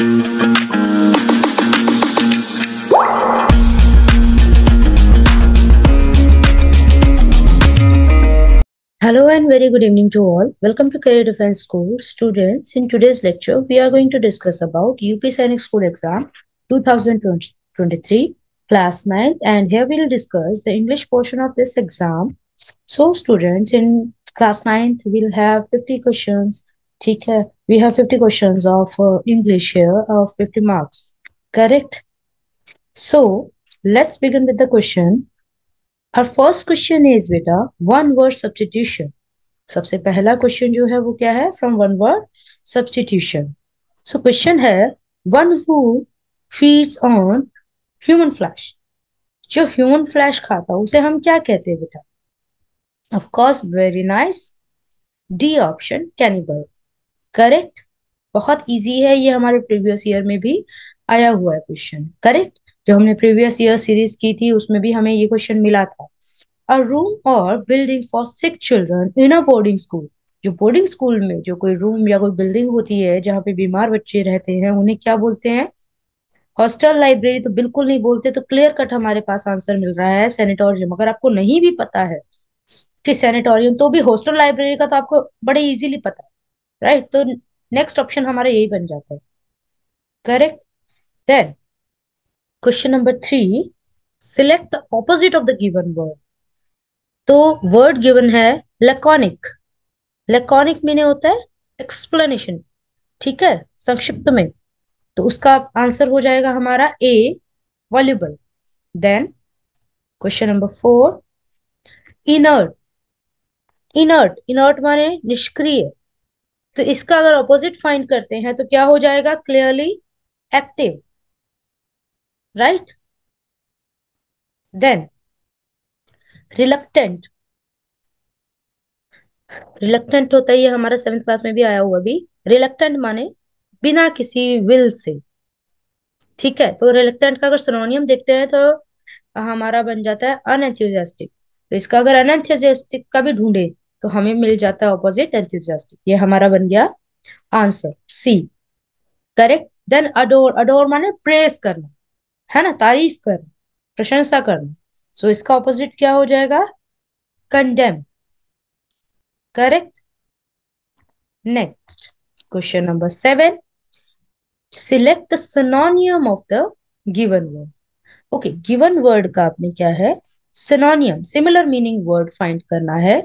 Hello and very good evening to all. Welcome to Career Defense School. Students, in today's lecture, we are going to discuss about UP Sainik School Exam 2023, Class 9th, and here we will discuss the English portion of this exam. So, students, in Class 9th, we'll have 50 questions. Okay, we have 50 questions of English here of 50 marks. Correct? So, let's begin with the question. Our first question is बेटा one word substitution. सबसे पहला question जो है वो क्या है? From one word substitution. So question है one who feeds on human flesh. जो human flesh खाता है उसे हम क्या कहते हैं बेटा? Of course, very nice. D option, cannibal. Correct? बहुत इजी है, ये हमारे प्रीवियस ईयर में भी आया हुआ है क्वेश्चन. करेक्ट? जो हमने प्रीवियस ईयर सीरीज की थी उसमें भी हमें ये क्वेश्चन मिला था. A room or building for sick children in a boarding school. जो बोर्डिंग स्कूल में जो कोई रूम या कोई बिल्डिंग होती है जहाँ पे बीमार बच्चे रहते हैं उन्हें क्या बोलते हैं? हॉस्टल. लाइब्रेरी तो बिल्कुल नहीं बोलते, तो क्लियर कट हमारे पास आंसर मिल रहा है सैनिटोरियम. अगर आपको नहीं भी पता है कि सैनिटोरियम, तो भी हॉस्टल लाइब्रेरी का तो आपको बड़े इजीली पता है, राइट? तो नेक्स्ट ऑप्शन हमारा यही बन जाता है. Correct? Then question number 3, select the opposite of the given word. तो वर्ड गिवन है लैकोनिक. लैकोनिक मीनिंग होता है एक्सप्लेनेशन, ठीक है, संक्षिप्त में. तो उसका आंसर हो जाएगा हमारा A, voluble. Then question number 4, inert. Inert, inert माने निष्क्रिय. तो इसका अगर ऑपोजिट फाइंड करते हैं तो क्या हो जाएगा? Clearly active, right? Then reluctant. Reluctant होता है, ये हमारा 7th क्लास में भी आया हुआ भी. रिलक्टेंट माने बिना किसी विल से, ठीक है. तो रिलक्टेंट का अगर सिनोनियम देखते हैं तो हमारा बन जाता है अनएंथुसियास्टिक. तो इसका अगर अनएंथुसियास्टिक का भी ढूंढे तो हमें मिल जाता है ऑपोजिट एंथुसियास्टिक. ये हमारा बन गया answer C. Correct? Then adore. Adore माने प्रेस करना, है ना, तारीफ करना, प्रशंसा करना. सो इसका ऑपोजिट क्या हो जाएगा? Condemn. Correct? Next question number 7, select the सिनोनियम of the given word. Okay, given word का आपने क्या है? सिनोनियम, सिमिलर मीनिंग वर्ड फाइंड करना है.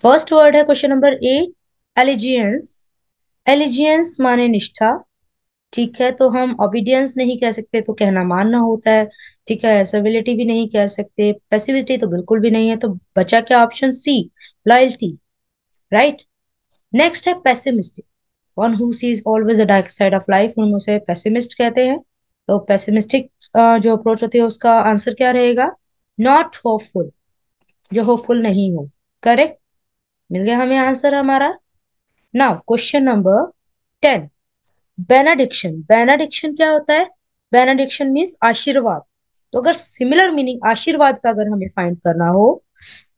फर्स्ट वर्ड है क्वेश्चन नंबर 8, एलिजियंस. एलिजियंस माने निष्ठा, ठीक है. तो हम ओबीडियंस नहीं कह सकते, तो कहना मानना होता है, ठीक है. सर्विलिटी भी नहीं कह सकते, पैसिविटी तो बिल्कुल भी नहीं है. तो बचा क्या? Option C, loyalty, right? Next है pessimistic. One who sees always the dark side of life, हम उसे पेसिमिस्ट कहते हैं. तो पेसिमिस्टिक जो अप्रोच होती है उसका आंसर क्या रहेगा? नॉट होपफुल, जो होपफुल नहीं हो. करेक्ट? मिल गया हमें आंसर हमारा. Now question number 10, benediction. Benediction क्या होता है? बेनेडिक्शन मीन्स आशीर्वाद. तो अगर सिमिलर मीनिंग आशीर्वाद का अगर हमें फाइंड करना हो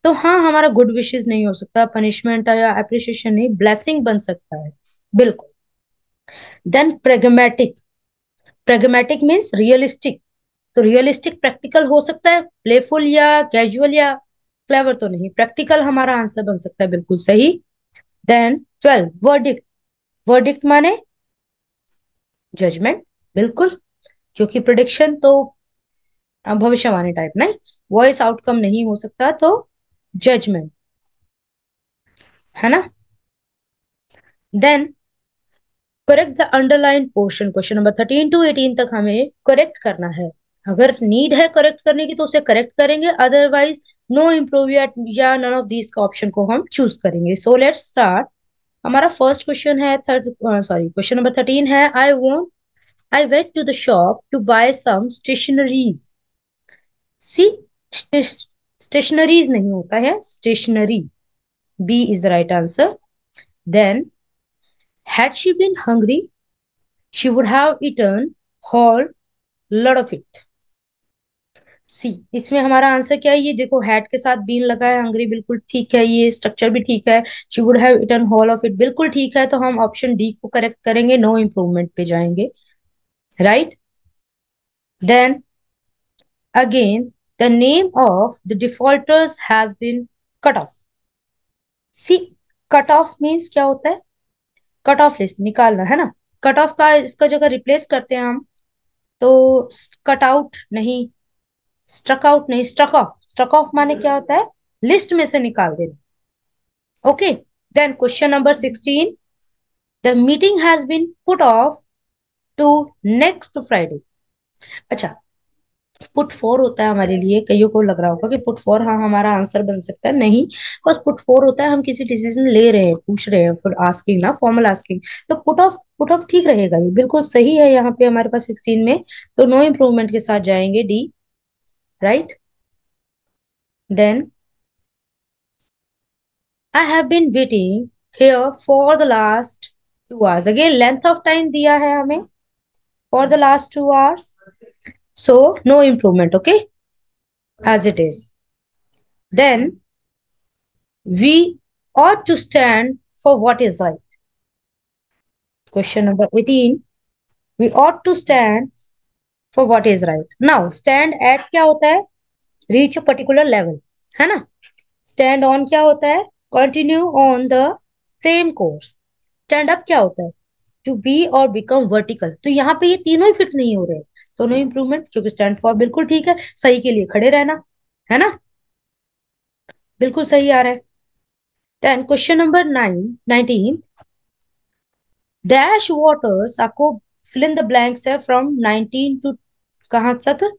तो हाँ, हमारा गुड विशेस नहीं हो सकता, पनिशमेंट या अप्रिशिएशन नहीं, ब्लेसिंग बन सकता है. बिल्कुल. Then pragmatic. Pragmatic means realistic. तो रियलिस्टिक प्रैक्टिकल हो सकता है, प्लेफुल या कैजुअल या क्लेवर तो नहीं. प्रैक्टिकल हमारा आंसर बन सकता है, बिल्कुल सही. Then 12, verdict. वर्डिक्ट माने जजमेंट, बिल्कुल, क्योंकि प्रिडिक्शन तो भविष्यवाणी टाइप नहीं, वॉइस आउटकम नहीं हो सकता, तो जजमेंट, है ना. Then correct the underline portion. Question number 13 to 18 तक हमें करेक्ट करना है. अगर नीड है करेक्ट करने की तो उसे करेक्ट करेंगे, अदरवाइज नो इम्प्रूव या नन ऑफ दीज का ऑप्शन को हम चूज करेंगे. So let's start. हमारा फर्स्ट क्वेश्चन है क्वेश्चन नंबर 13 है, I went to the shop to buy some stationeries. See, stationeries नहीं होता है, stationery. B is the right answer. Then, had she been hungry, she would have eaten whole lot of it. सी। इसमें हमारा answer क्या है, ये देखो had के साथ बीन लगा है, हंग्री बिल्कुल ठीक है, ये स्ट्रक्चर भी ठीक है, she would have eaten whole of it बिल्कुल ठीक है, तो हम ऑप्शन डी को करेक्ट करेंगे, नो इम्प्रूवमेंट पे जाएंगे, right. Then again, the name of the defaulters has been cut off. See, cut off means क्या होता है, कट ऑफ लिस्ट निकालना है ना। कट ऑफ का इसका जगह रिप्लेस करते हैं हम, तो कट आउट नहीं, स्ट्रक आउट नहीं, स्ट्रक ऑफ। स्ट्रक ऑफ माने क्या होता है, लिस्ट में से निकाल देना। Okay, then question number 16, the meeting has been put off to next Friday. अच्छा, पुट फॉर होता है हमारे लिए, कईयों को लग रहा होगा कि पुट फॉर हाँ हमारा आंसर बन सकता है, नहीं, बिकॉज पुट फॉर होता है हम किसी डिसीजन ले रहे हैं, पूछ रहे हैं, फिर आस्किंग ना, फॉर्मल आस्किंग। तो पुट ऑफ, पुट ऑफ ठीक रहेगा, ये बिल्कुल सही है यहाँ पे हमारे पास 16 में, तो नो इम्प्रूवमेंट के साथ जाएंगे D, right. Then I have been waiting here for the last 2 hours, again length of time दिया है हमें, for the last 2 hours, so no improvement, okay, as it is. Then we ought to stand for what is right. Question number 18, we ought to stand for what is right. Now stand at क्या होता है, reach a particular level, है ना। stand on क्या होता है, continue on the same course. stand up क्या होता है, to be और become vertical, तो यहाँ पे ये तीनों ही फिट नहीं हो रहे, तो नो इम्प्रूवमेंट, क्योंकि स्टैंड फॉर बिल्कुल ठीक है, सही के लिए खड़े रहना, है ना, बिल्कुल सही आ रहा है। Then question number 19, dash waters, आपको फिल इन द ब्लैंक्स है फ्रॉम 19 टू कहां तक,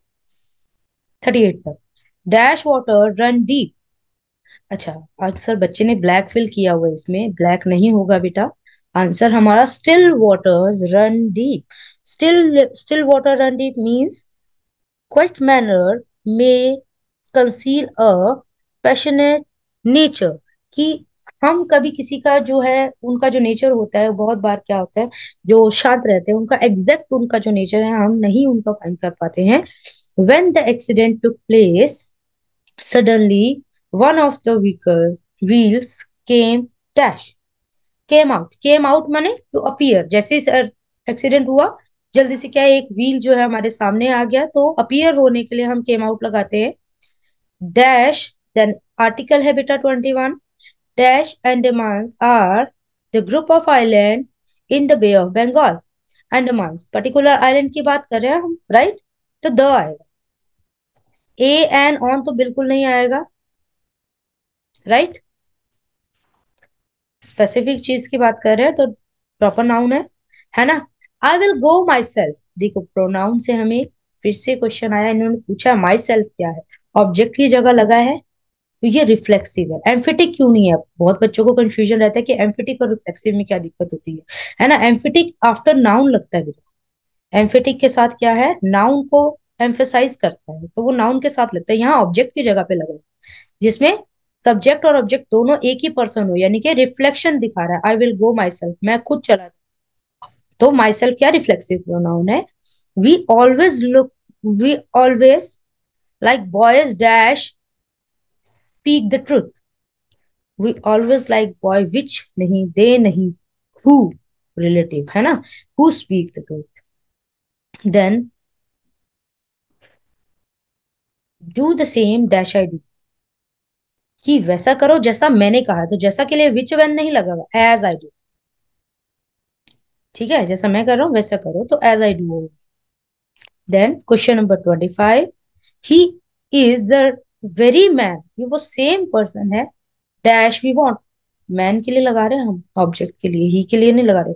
38 तक। Dash water run deep. अच्छा, आज सर बच्चे ने ब्लैक फिल किया हुआ है, इसमें ब्लैक नहीं होगा बेटा, आंसर हमारा still waters run deep. Still water run deep means quite manner में कंसील अ पैशनेट नेचर, कि हम कभी किसी का जो है, उनका जो नेचर होता है बहुत बार क्या होता है, जो शांत रहते हैं उनका एग्जैक्ट उनका जो नेचर है हम नहीं उनका फाइंड कर पाते हैं। when the accident took place, suddenly one of the vehicle wheels came dash came out माने टू अपीयर, जैसे ही एक्सीडेंट हुआ जल्दी से क्या है, एक व्हील जो है हमारे सामने आ गया, तो अपीयर होने के लिए हम केम आउट लगाते हैं। डैश, देन आर्टिकल है बेटा 21, dash Andaman are the group of island in the Bay of Bengal. Andaman particular island की बात कर रहे हैं हम, राइट, तो द आएगा, ए एन ऑन तो बिल्कुल नहीं आएगा, राइट, स्पेसिफिक चीज की बात कर रहे हैं तो प्रॉपर नाउन है ना। I will go my self, देखो प्रोनाउन से हमें फिर से क्वेश्चन आया, इन्होंने पूछा माई सेल्फ क्या है, ऑब्जेक्ट की जगह लगा है, तो ये रिफ्लेक्सिव है। एम्फिटिक क्यों नहीं है, बहुत बच्चों को कंफ्यूजन रहता है कि एम्फिटिक और रिफ्लेक्सिव में क्या दिक्कत होती है ना। एम्फिटिक आफ्टर नाउन लगता है बेटा, एम्फिटिक के साथ क्या है, नाउन को एम्फेसाइज करता है, तो वो नाउन के साथ लगता है, यहाँ ऑब्जेक्ट की जगह पे लगा है, जिसमें सब्जेक्ट और ऑब्जेक्ट दोनों एक ही पर्सन हो, यानी कि रिफ्लेक्शन दिखा रहा है, I will go my self, मैं खुद चला, तो माई सेल्फ क्या रिफ्लेक्सिव प्रोनाउन है। We always look, we always like boys dash speak the truth, we always like boy which नहीं, दे नहीं, हु रिलेटिव है ना, who speaks the truth. Then do the same dash I do, कि वैसा करो जैसा मैंने कहा, तो जैसा के लिए विच वेन नहीं लगेगा, एज आई डू, ठीक है, जैसा मैं कर रहा हूं वैसा करो, तो as I do. Then question number 25, he is the very man, ये वो सेम पर्सन है, डैश वी वांट, मैन के लिए लगा रहे हैं हम, ऑब्जेक्ट के लिए, ही के लिए नहीं लगा रहे,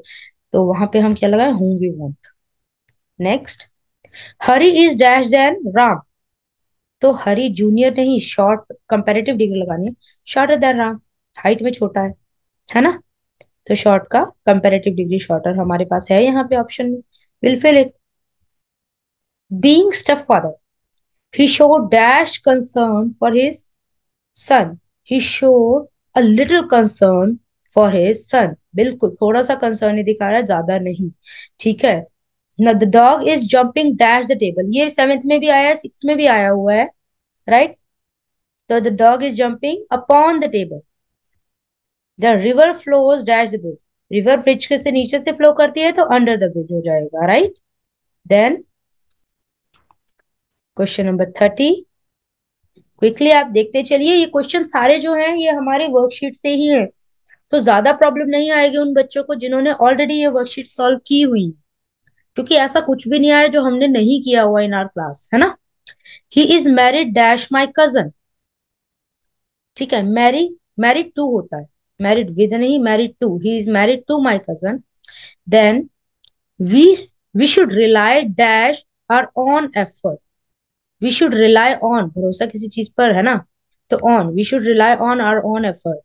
तो वहां पे हम क्या लगाए, whom we want. Next, Hari is dash than Ram, तो हरी जूनियर नहीं, शॉर्ट कंपैरेटिव डिग्री लगानी है, शॉर्टर देन राम, हाइट में छोटा है ना, तो शॉर्ट का कंपैरेटिव डिग्री शॉर्टर हमारे पास है यहाँ पे ऑप्शन में, will fill it. Being step father, he showed dash concern for his son, he showed a little concern for his son, बिल्कुल थोड़ा सा कंसर्न ही दिखा रहा है, ज्यादा नहीं, ठीक है। Now the dog is jumping dash the table. ये सेवेंथ में भी आया है, सिक्स में भी आया हुआ है, राइट? तो the dog is jumping upon the table. The river flows dash the bridge. River bridge के से नीचे से फ्लो करती है तो अंडर द ब्रिज हो जाएगा, right? Then question number 30. Quickly आप देखते चलिए. ये क्वेश्चन सारे जो हैं ये हमारे वर्कशीट से ही हैं, तो ज्यादा प्रॉब्लम नहीं आएगी उन बच्चों को जिन्होंने ऑलरेडी ये वर्कशीट सॉल्व की हुई, क्योंकि ऐसा कुछ भी नहीं आया जो हमने नहीं किया हुआ इन आर क्लास, है ना? He is married dash my cousin. ठीक है, मैरिड टू होता है, मैरिड विद नहीं, married to. He is married to my cousin. Then we we should rely dash our own effort. We should rely on, भरोसा किसी चीज पर, है ना? तो on, we should rely on our own effort.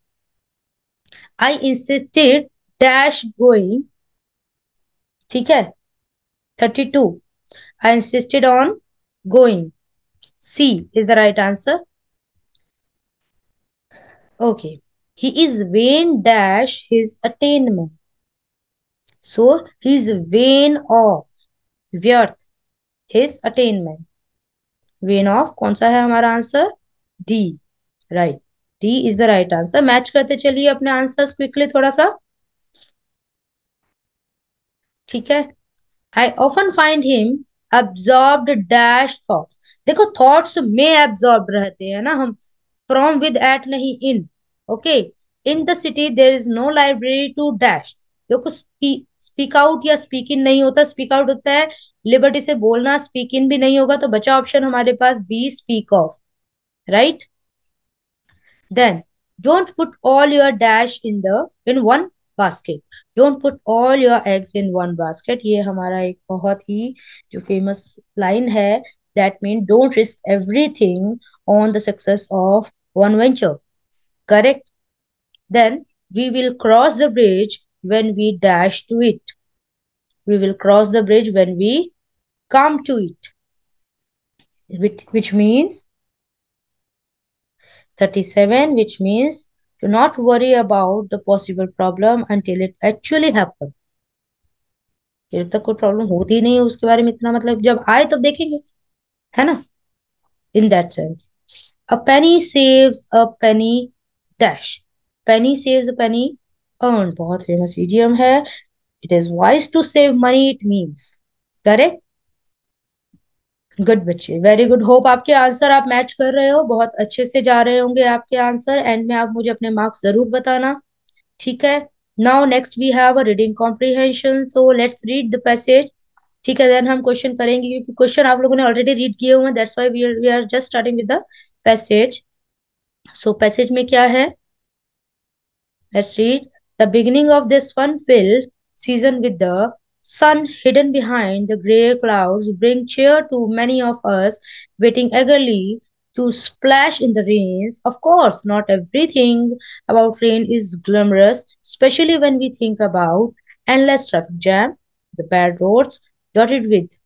I insisted dash going. ठीक है, 32. I insisted on going. C is the right answer. Okay. He is vain dash his attainment. So he is vain of, व्यर्थ, his attainment. Vain of कौन सा है हमारा answer? D, right. D is the right answer. मैच करते चलिए अपने answers quickly थोड़ा सा. ठीक है. I often find him absorbed dash thoughts. देखो थॉट्स में एब्जॉर्ब रहते हैं ना हम, फ्रॉम विद एट नहीं, in. Okay. In the city there is no library to dash. देखो स्पीक आउट या स्पीक इन नहीं होता, स्पीक आउट होता है लिबर्टी से बोलना, स्पीक इन भी नहीं होगा, तो बचा ऑप्शन हमारे पास B, speak of, right? Then don't put all your dash in one basket. Don't put all your eggs in one basket. ये हमारा एक बहुत ही जो फेमस लाइन है. That means don't risk everything on the success of one venture. Correct? Then we will cross the bridge when we dash to it. We will cross the bridge when we come to it. Which means 37, which means to not worry about the possible problem until it actually happens. जब तक कोई problem होती ही नहीं है उसके बारे में इतना, मतलब जब आए तब देखेंगे, है ना? In that sense. A penny saves a penny dash. Penny saves a penny earn बहुत फेमस इडियम है. It is wise to save money, it means. Correct? Good बच्चे, वेरी गुड. होप आपके आंसर आप मैच कर रहे हो, बहुत अच्छे से जा रहे होंगे आपके आंसर. एंड में आप मुझे अपने मार्क्स जरूर बताना. ठीक है. Now next we have a reading comprehension, so let's read the passage. ठीक है, देन हम क्वेश्चन करेंगे क्योंकि क्वेश्चन आप लोगों ने ऑलरेडी रीड किए हुए हैं, that's why we are just starting with the passage. So passage में क्या है? Let's read. The beginning of this fun-filled season with the sun hidden behind the grey clouds bring cheer to many of us waiting eagerly to splash in the rains. Of course, not everything about rain is glamorous, especially when we think about endless traffic jam, the bad roads dotted with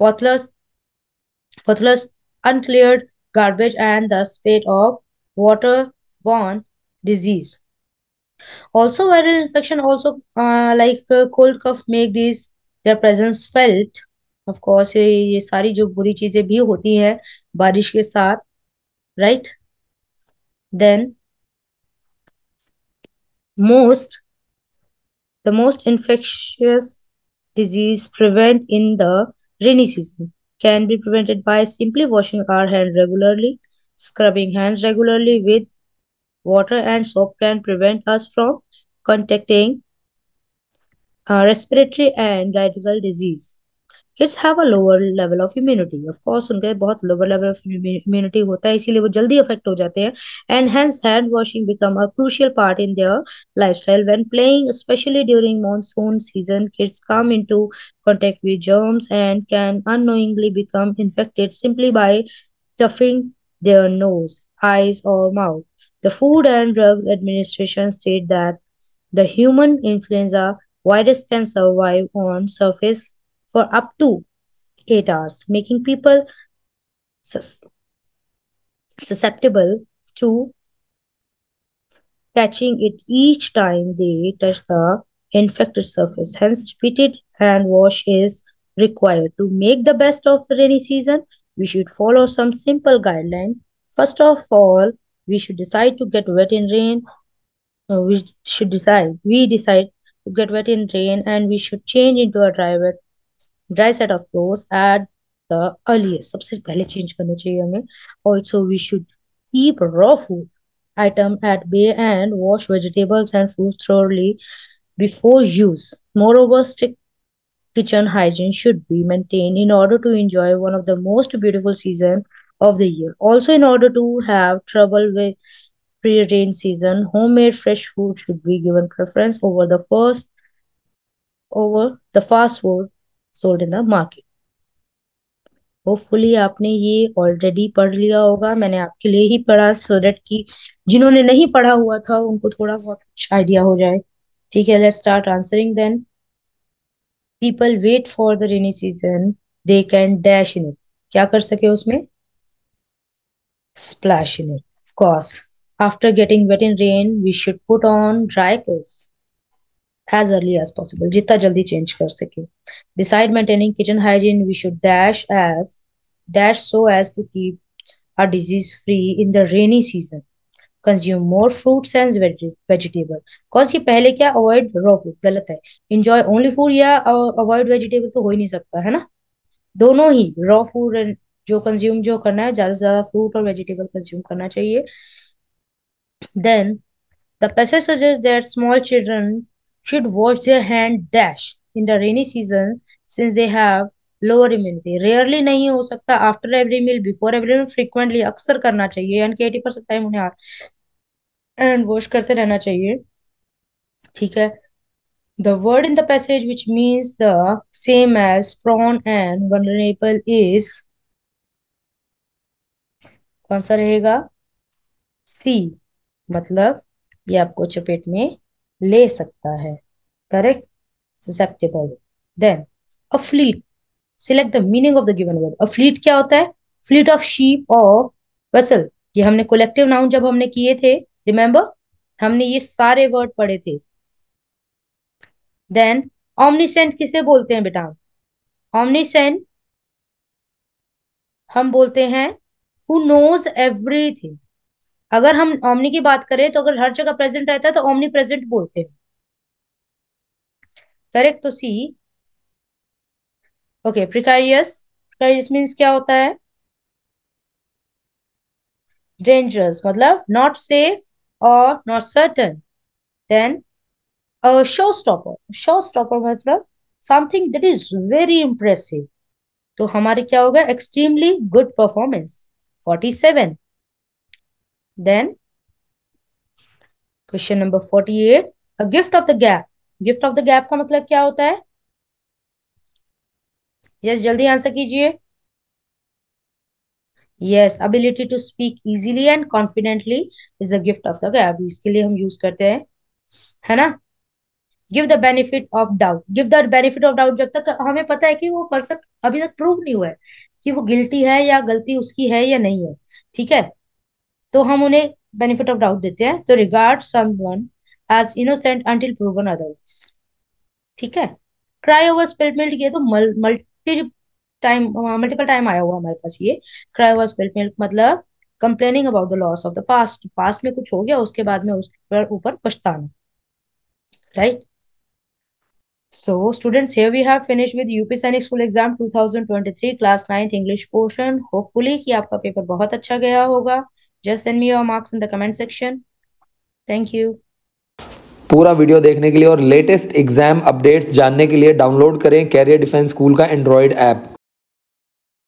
potholes, potholes, uncleared garbage, and the spate of waterborne disease. Also, viral infection also like cold cough make these their presence felt. Of course, ये सारी जो बुरी चीजें भी होती हैं बारिश के साथ, right? Then most the most infectious disease prevent in the rainy season can be prevented by simply washing our hands regularly. Scrubbing hands regularly with water and soap can prevent us from contacting respiratory and diarrheal disease. Kids have a lower level of immunity. Of course, उनका बहुत lower level of immunity होता है, इसीलिए वो जल्दी affect हो जाते हैं. And hence, hand washing become a crucial part in their lifestyle. When playing, especially during monsoon season, kids come into contact with germs and can unknowingly become infected simply by stuffing their nose, eyes, or mouth. The Food and Drugs Administration state that the human influenza virus can survive on surface for up to 8 hours, making people sus- susceptible to catching it each time they touch the infected surface. Hence, repeated hand wash is required. To make the best of the rainy season, we should follow some simple guidelines. First of all, we should decide to get wet in rain. We decide to get wet in rain, and we should change into a dry set of clothes at the earliest. सबसे पहले change करना चाहिए हमें. Also, we should keep raw food item at bay and wash vegetables and fruits thoroughly before use. Moreover, strict kitchen hygiene should be maintained in order to enjoy one of the most beautiful season of the year. Also, in order to have trouble with pre-rain season, homemade fresh food should be given preference over the fast food sold in the market. Hopefully आपने ये already पढ़ लिया होगा. मैंने आपके लिए ही पढ़ा so that कि जिन्होंने नहीं पढ़ा हुआ था उनको थोड़ा बहुत कुछ आइडिया हो जाए. ठीक है, let's start answering then. People wait for the rainy season, they can dash in it. क्या कर सके उसमें? splash in it. Of course, after getting wet in rain, we should put on dry clothes as early as possible. जितना जल्दी change कर सके. Beside maintaining kitchen hygiene, we should dash so as to keep our disease free in the rainy season. Consume more fruits and vegetable. Cause ये पहले क्या avoid raw food गलत है. Enjoy only food या avoid vegetable तो हो ही नहीं सकता है ना. दोनों ही raw food जो कंज्यूम जो करना है ज्यादा से ज्यादा फ्रूट और वेजिटेबल कंज्यूम करना चाहिए. Then the passage suggests that small children should wash their hand dash in the rainy season since they have lower immunity. Rarely नहीं हो सकता, after every meal, before every meal, frequently अक्सर करना चाहिए, यानी कि 80% टाइम उन्हें हैंड वॉश करते रहना चाहिए. ठीक है. The word in the passage which means the same as prone and vulnerable is कौन सा रहेगा? सी, मतलब ये आपको चपेट में ले सकता है. Correct. susceptible. Then a fleet. Select the meaning of the given word. A fleet क्या होता है? Fleet of sheep or vessel. ये हमने collective noun जब हमने किए थे, remember हमने ये सारे वर्ड पढ़े थे. Then omniscient किसे बोलते हैं बेटा? Omniscient हम बोलते हैं who knows everything. अगर हम omni की बात करें तो अगर हर जगह प्रेजेंट रहता है तो omni प्रेजेंट बोलते हैं. करेक्ट. तो सी. ओके. प्रिकारियस मीन्स क्या होता है? डेंजरस, मतलब नॉट सेफ और not certain. Then show stopper मतलब something that is very impressive. तो हमारे क्या होगा? Extremely good performance. 47. Then question number 48. A gift of the gap. Gift of the gap का मतलब क्या होता है? यस, जल्दी आंसर कीजिए. Yes, ability to speak easily and confidently is the gift of the gap. इसके लिए हम यूज करते हैं, है ना. Give the benefit of doubt. Give the benefit of doubt जब तक हमें पता है कि वो पर्सन अभी तक प्रूव नहीं हुआ है कि वो गिल्टी है या गलती उसकी है या नहीं है. ठीक है, तो हम उन्हें बेनिफिट ऑफ डाउट देते हैं. तो regard someone as innocent until proven otherwise. ठीक है. क्राई ओवर स्पिल्ड मिल्क, ये तो मल्टीपल टाइम आया हुआ हमारे पास. ये क्राई ओवर स्पिल्ड मिल्क मतलब complaining about the loss of the past में कुछ हो गया उसके बाद में उसके ऊपर पछताना. Right. So students, here we have finished with UP Sainik School Exam 2023 class 9th English portion. Hopefully कि आपका पेपर बहुत अच्छा गया होगा. Just send me your marks in the comment section. Thank you. पूरा वीडियो देखने के लिए और लेटेस्ट एग्जाम अपडेट्स जानने के लिए डाउनलोड करें कैरियर डिफेंस स्कूल का एंड्रॉयड ऐप.